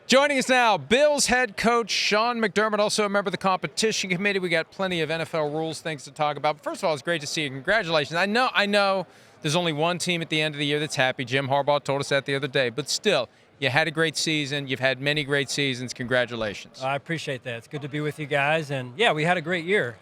Joining us now, Bills head coach Sean McDermott, also a member of the competition committee. We got plenty of NFL rules things to talk about. But first of all, it's great to see you. Congratulations. I know there's only one team at the end of the year that's happy. Jim Harbaugh told us that the other day. But still, you had a great season. You've had many great seasons. Congratulations. I appreciate that. It's good to be with you guys. And, yeah, we had a great year.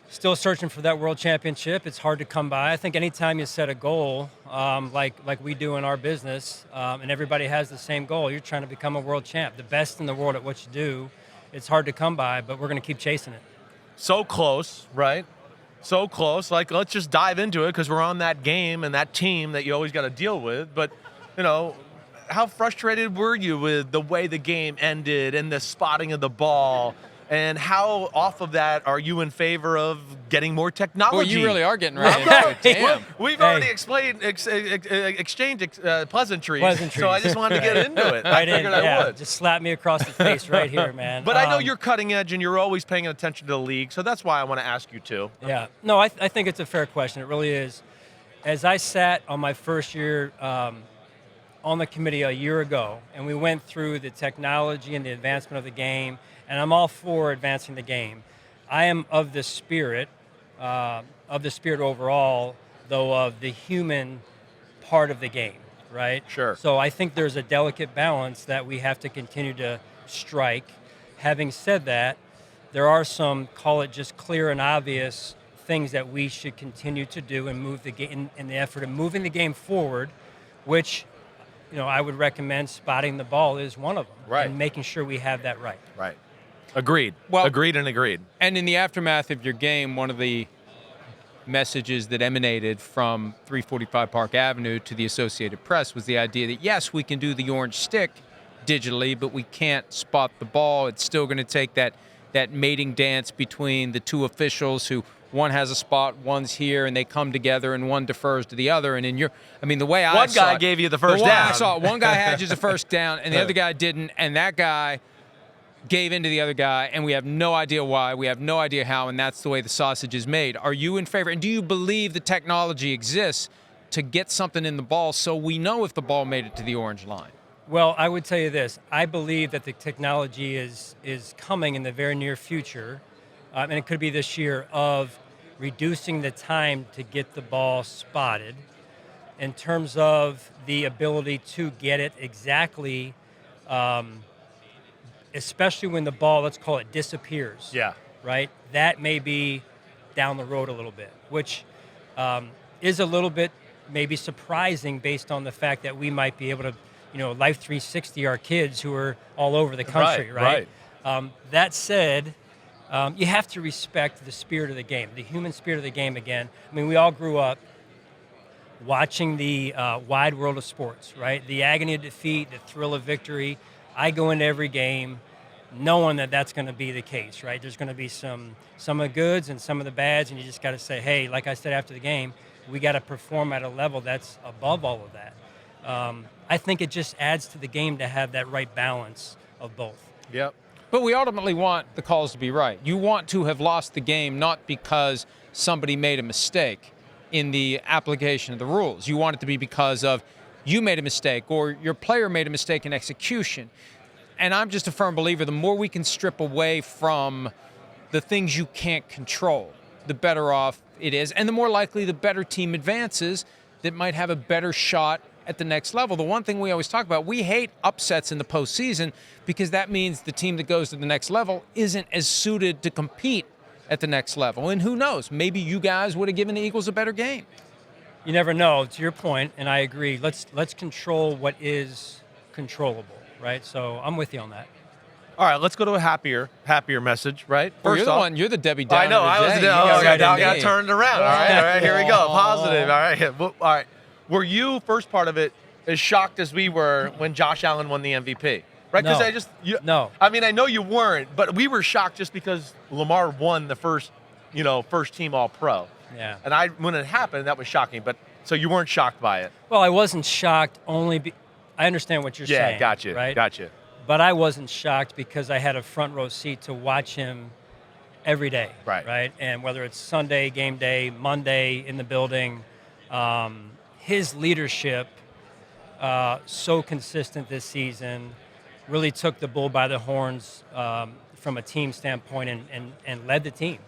Still searching for that world championship. It's hard to come by. I think anytime you set a goal, like we do in our business, and everybody has the same goal, you're trying to become a world champ, the best in the world at what you do. It's hard to come by, but we're going to keep chasing it. So close, right? So close. Like, let's just dive into it because we're on that game and that team that you always got to deal with. But, you know, how frustrated were you with the way the game ended and the spotting of the ball? And how off of that are you in favor of getting more technology? Well, you really are getting right into it. Damn. We've already exchanged pleasantries, so I just wanted to get into it. I figured I would. Just slap me across the face right here, man. But I know you're cutting edge and you're always paying attention to the league, so that's why I want to ask you too. Yeah. No, I think it's a fair question. It really is. As I sat on my first year on the committee a year ago, and we went through the technology and the advancement of the game, and I'm all for advancing the game. I am of the spirit overall, though, of the human part of the game, right? Sure. So I think there's a delicate balance that we have to continue to strike. Having said that, there are some, call it just clear and obvious, things that we should continue to do and move the game in the effort of moving the game forward, which, you know, I would recommend spotting the ball is one of them. Right. And making sure we have that right. Right. Agreed. Well, agreed and agreed. And in the aftermath of your game, one of the messages that emanated from 345 Park Avenue to the Associated Press was the idea that, yes, we can do the orange stick digitally, but we can't spot the ball. It's still going to take that mating dance between the two officials who one has a spot, one's here, and they come together, and one defers to the other. And the way I saw it, one guy gave you the first down. I saw it, one guy had just a first down, and the other guy didn't, and that guy gave in to the other guy, and we have no idea why, we have no idea how, and that's the way the sausage is made. Are you in favor, and do you believe the technology exists to get something in the ball so we know if the ball made it to the orange line? Well, I would tell you this. I believe that the technology is coming in the very near future, and it could be this year, of reducing the time to get the ball spotted in terms of the ability to get it exactly, especially when the ball, let's call it, disappears. Yeah. Right? That may be down the road a little bit, which is a little bit maybe surprising based on the fact that we might be able to, Life 360 our kids who are all over the country, right? That said, you have to respect the spirit of the game, the human spirit of the game again. I mean, we all grew up watching the wide world of sports, right? The agony of defeat, the thrill of victory. I go into every game knowing that that's going to be the case, right? There's going to be some of the goods and some of the bads, and you just got to say, hey, like I said after the game, we got to perform at a level that's above all of that. I think it just adds to the game to have that right balance of both. Yep. But we ultimately want the calls to be right. You want to have lost the game not because somebody made a mistake in the application of the rules. You want it to be because of you made a mistake or your player made a mistake in execution. And I'm just a firm believer, the more we can strip away from the things you can't control, the better off it is. And the more likely the better team advances that might have a better shot at the next level. The one thing we always talk about, we hate upsets in the postseason because that means the team that goes to the next level isn't as suited to compete at the next level. And who knows, maybe you guys would have given the Eagles a better game. You never know, to your point, and I agree. Let's control what is controllable, right? So I'm with you on that. All right, let's go to a happier message, right? Well, you're the Debbie Downer. I know, I got turned around. All right, here we go. Positive. All right. Were you, first part of it, as shocked as we were when Josh Allen won the MVP? Right? Because no. I mean, I know you weren't, but we were shocked just because Lamar won the first team All-Pro. Yeah. And when it happened, that was shocking. But so you weren't shocked by it? Well, I wasn't shocked I understand what you're saying. Yeah, gotcha. Right? Gotcha. But I wasn't shocked because I had a front row seat to watch him every day. Right. And whether it's Sunday, game day, Monday in the building, his leadership, so consistent this season, really took the bull by the horns from a team standpoint and led the team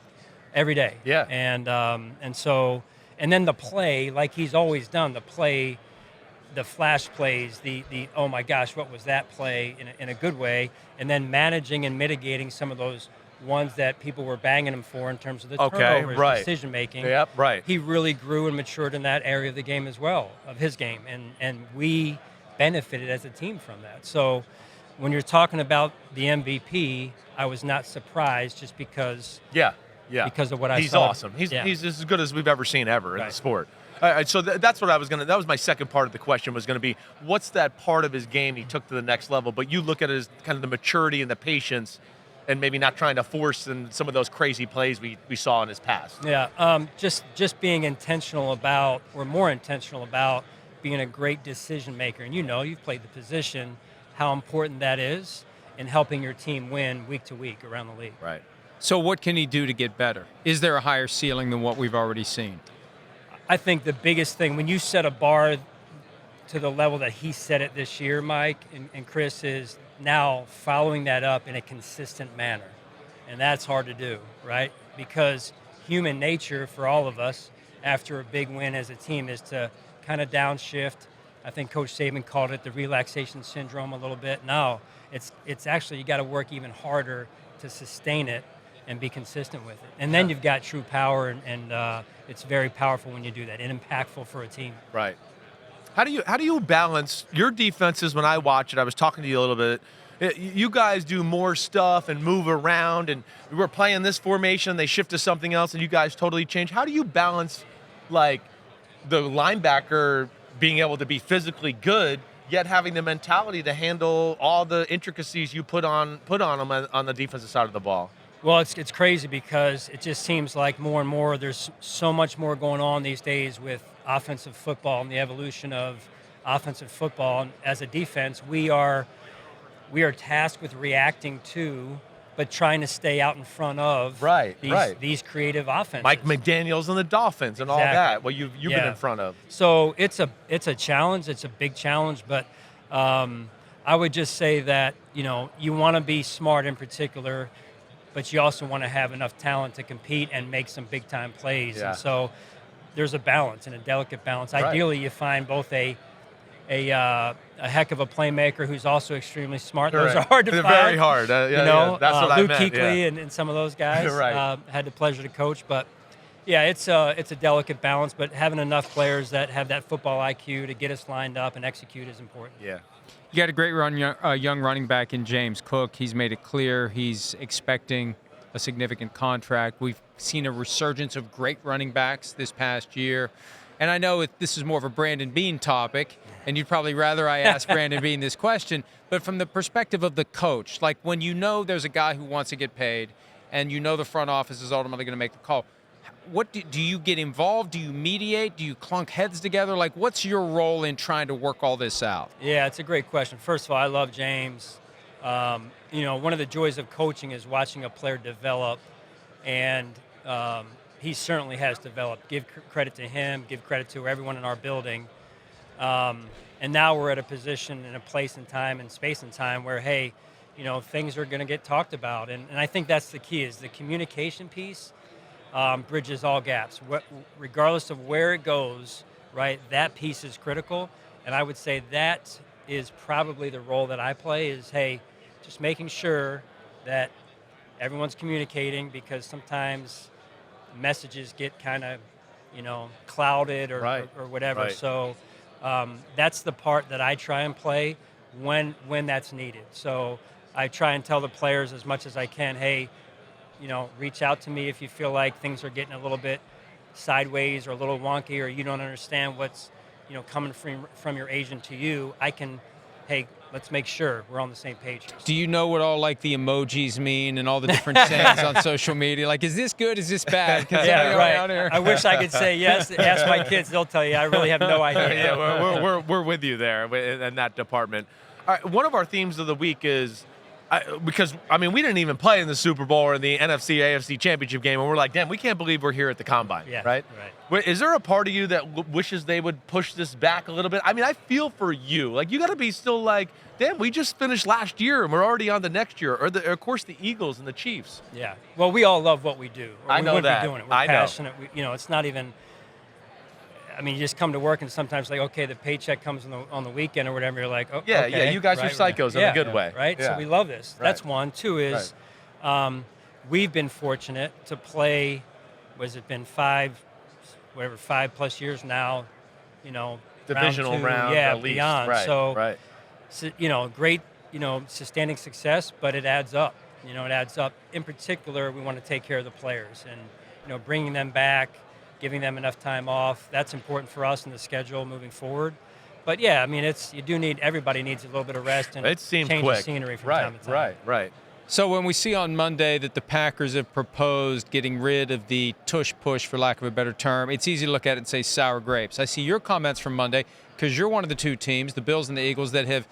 every day. Yeah. And so, and then the play, like he's always done, the flash plays, the oh my gosh, what was that play in a good way, and then managing and mitigating some of those ones that people were banging him for in terms of the turnovers, right. decision making. Yep, right. He really grew and matured in that area of the game as well, of his game, and we benefited as a team from that. So when you're talking about the MVP, I was not surprised just because because of what I saw. He's awesome. He's as good as we've ever seen ever in the sport. All right, so that's what I was that was my second part of the question, was going to be, what's that part of his game he took to the next level? But you look at it as kind of the maturity and the patience, and maybe not trying to force in some of those crazy plays we saw in his past. Yeah, just being intentional about, or more intentional about, being a great decision maker. And you've played the position, how important that is in helping your team win week to week around the league. Right. So what can he do to get better? Is there a higher ceiling than what we've already seen? I think the biggest thing, when you set a bar to the level that he set it this year, Mike and Chris, is now following that up in a consistent manner. And that's hard to do, right? Because human nature for all of us after a big win as a team is to kind of downshift. I think Coach Saban called it the relaxation syndrome a little bit. No, it's actually, you got to work even harder to sustain it and be consistent with it. And then you've got true power, and it's very powerful when you do that, and impactful for a team. Right. How do you balance your defenses? When I watch it, I was talking to you a little bit. You guys do more stuff and move around, and we're playing this formation, they shift to something else, and you guys totally change. How do you balance, like, the linebacker being able to be physically good, yet having the mentality to handle all the intricacies you put on them on the defensive side of the ball? Well, it's crazy because it just seems like more and more there's so much more going on these days with offensive football and the evolution of offensive football. And as a defense, we are tasked with reacting to, but trying to stay out in front of these creative offenses. Mike McDaniels and the Dolphins and all that. Well, you've been in front of. So it's a challenge. It's a big challenge, but I would just say that you want to be smart in particular, but you also want to have enough talent to compete and make some big-time plays. Yeah. And so there's a balance, and a delicate balance. Right. Ideally, you find both a heck of a playmaker who's also extremely smart. Those are hard to They're find. very hard. That's what I Luke meant. Kuechly and some of those guys. Right. Had the pleasure to coach, but yeah, it's a delicate balance. But having enough players that have that football IQ to get us lined up and execute is important. Yeah. You got a great young running back in James Cook. He's made it clear he's expecting a significant contract. We've seen a resurgence of great running backs this past year. And I know this is more of a Brandon Beane topic, and you'd probably rather I ask Brandon Beane this question, but from the perspective of the coach, like when there's a guy who wants to get paid and the front office is ultimately going to make the call, what do you get involved? Do you mediate? Do you clunk heads together? Like, what's your role in trying to work all this out? Yeah, it's a great question. First of all, I love James. One of the joys of coaching is watching a player develop, and he certainly has developed. Give credit to him, give credit to everyone in our building. And now we're at a position and a place and time and space and time where, hey, things are going to get talked about. And I think that's the key, is the communication piece bridges all gaps. Regardless of where it goes, right, that piece is critical. And I would say that is probably the role that I play is, hey, just making sure that everyone's communicating, because sometimes messages get kind of, clouded or whatever. Right. So that's the part that I try and play when that's needed. So I try and tell the players as much as I can, hey, reach out to me if you feel like things are getting a little bit sideways or a little wonky, or you don't understand what's, coming from your agent to you. Hey, let's make sure we're on the same page here. Do you know what all like the emojis mean and all the different sayings on social media? Like, is this good? Is this bad? Yeah, right. I wish I could say yes. Ask my kids; they'll tell you. I really have no idea. Yeah, we're with you there in that department. All right, one of our themes of the week is, because I mean, we didn't even play in the Super Bowl or the NFC AFC Championship game, and we're like, damn, we can't believe we're here at the Combine, Yeah, right? right. Is there a part of you that wishes they would push this back a little bit? I mean, I feel for you. Like, you got to be still like, damn, we just finished last year and we're already on the next year. Or of course, the Eagles and the Chiefs. Yeah. Well, we all love what we do. I know we wouldn't that. be doing it. We're I know. passionate. It's not even. I mean, you just come to work and sometimes like, okay, the paycheck comes on the weekend or whatever. You're like, oh, Yeah, okay, yeah, you guys right, are psychos in a good way. right? Yeah. So we love this. Right. That's one. Two is, we've been fortunate to play. Was it been 5+ years now? Divisional round, yeah, at least. beyond. Right, So, right. great, sustaining success, but it adds up. It adds up. In particular, we want to take care of the players and, bringing them back, giving them enough time off. That's important for us in the schedule moving forward. But yeah, I mean, everybody needs a little bit of rest and It seemed change quick. the scenery from Right, time to time. right. So when we see on Monday that the Packers have proposed getting rid of the tush push, for lack of a better term, it's easy to look at it and say sour grapes. I see your comments from Monday because you're one of the two teams, the Bills and the Eagles, that have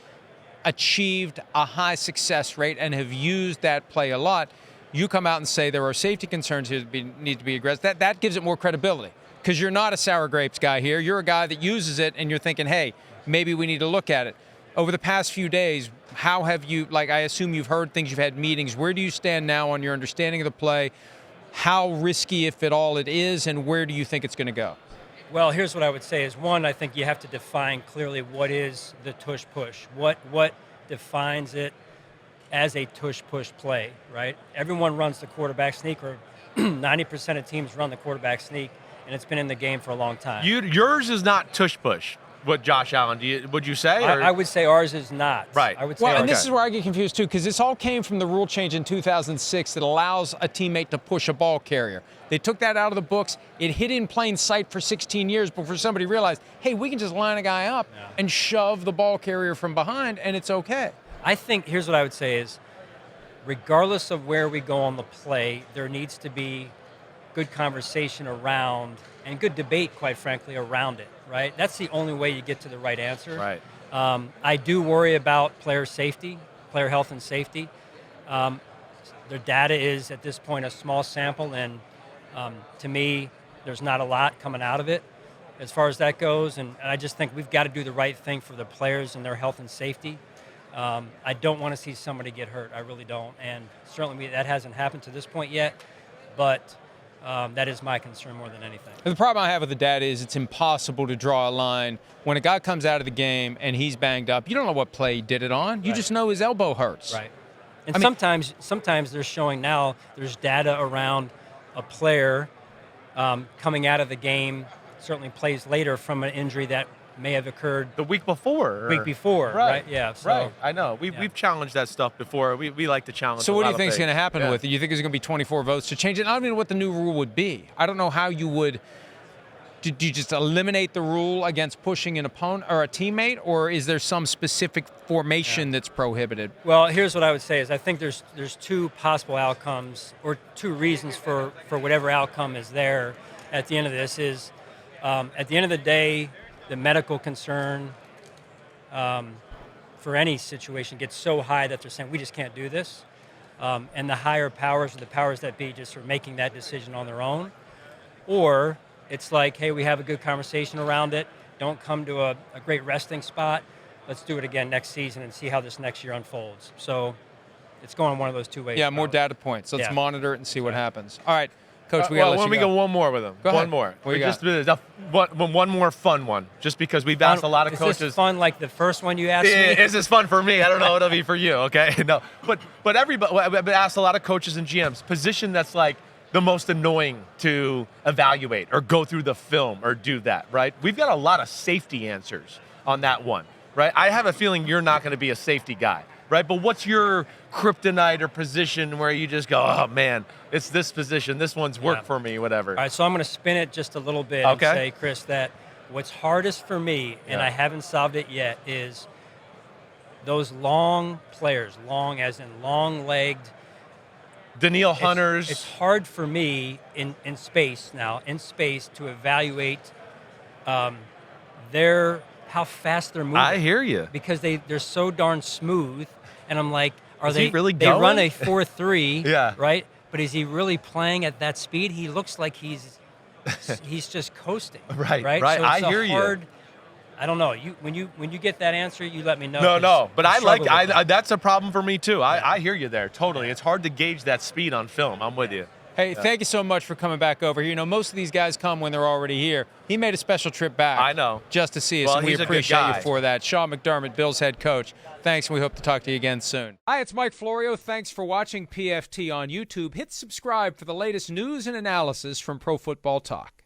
achieved a high success rate and have used that play a lot. You come out and say there are safety concerns here that need to be addressed. That gives it more credibility because you're not a sour grapes guy here. You're a guy that uses it and you're thinking, hey, maybe we need to look at it. Over the past few days, how have you, I assume you've heard things, you've had meetings. Where do you stand now on your understanding of the play? How risky, if at all, it is, and where do you think it's going to go? Well, here's what I would say is, one, I think you have to define clearly what is the tush push. What defines it as a tush push play, right? Everyone runs the quarterback sneak, or 90% of teams run the quarterback sneak, and it's been in the game for a long time. Yours is not tush push. What, Josh Allen, would you say? I would say ours is not. Right. I would say Well, and ours. this is where I get confused too, because this all came from the rule change in 2006 that allows a teammate to push a ball carrier. They took that out of the books. It hid in plain sight for 16 years before somebody realized, hey, we can just line a guy up and shove the ball carrier from behind, and it's okay. I think, here's what I would say is, regardless of where we go on the play, there needs to be good conversation around, and good debate, quite frankly, around it, right? That's the only way you get to the right answer. Right. I do worry about player safety, player health and safety. Their data is, at this point, a small sample, and to me, there's not a lot coming out of it as far as that goes, and I just think we've got to do the right thing for the players and their health and safety. I don't want to see somebody get hurt. I really don't, and certainly that hasn't happened to this point yet, but that is my concern more than anything. The problem I have with the data is it's impossible to draw a line. When a guy comes out of the game and he's banged up, you don't know what play he did it on. You just know his elbow hurts. Right. And sometimes they're showing now, there's data around a player coming out of the game, certainly plays later from an injury that may have occurred The week before. right? Yeah. So, right. I know. We've challenged that stuff before. We like to challenge. So a what do lot you of think is things. going to happen with it? You think there's going to be 24 votes to change it? I don't even know what the new rule would be. I don't know how you would. Do you just eliminate the rule against pushing an opponent or a teammate, or is there some specific formation that's prohibited? Well, here's what I would say is I think there's two possible outcomes, or two reasons for whatever outcome is there at the end of this is, at the end of the day, the medical concern for any situation gets so high that they're saying, we just can't do this. And the higher powers, or the powers that be, just are making that decision on their own. Or it's like, hey, we have a good conversation around it. Don't come to a great resting spot. Let's do it again next season and see how this next year unfolds. So it's going one of those two ways. Yeah, more probably. data points. Let's Yeah. monitor it and see what happens. All right, Coach, we got to Well, let let you me go. go one more with them. Go ahead. One more. What you got? One more fun one, just because we've asked a lot of Is coaches. this fun like the first one you asked me? This is fun for me. I don't know what it'll be for you. Okay, no, but everybody. I've asked a lot of coaches and GMs position that's like the most annoying to evaluate or go through the film or do that. Right? We've got a lot of safety answers on that one. Right? I have a feeling you're not going to be a safety guy. Right? But what's your kryptonite or position where you just go, oh man, it's this position. This one's worked for me. Whatever. All right, so I'm going to spin it just a little bit and say, Chris, that what's hardest for me, and I haven't solved it yet, is those long players, long as in long-legged. Danielle Hunters. It's hard for me in space to evaluate how fast they're moving. I hear you. Because they're so darn smooth, and I'm like, Are Is he really they going? run a 4-3, Yeah. right? But is he really playing at that speed? He looks like he's just coasting. Right, Right. right. So it's I hear you. hard, I don't know. When you get that answer, you let me know. No, 'cause no, but I struggle with that. that's a problem for me too. I hear you there, totally. It's hard to gauge that speed on film. I'm with you. Hey, thank you so much for coming back over here. You know, most of these guys come when they're already here. He made a special trip back. I know. Just to see us, Well, and we he's a good appreciate guy. you for that. Sean McDermott, Bills head coach. Thanks, and we hope to talk to you again soon. Hi, it's Mike Florio. Thanks for watching PFT on YouTube. Hit subscribe for the latest news and analysis from Pro Football Talk.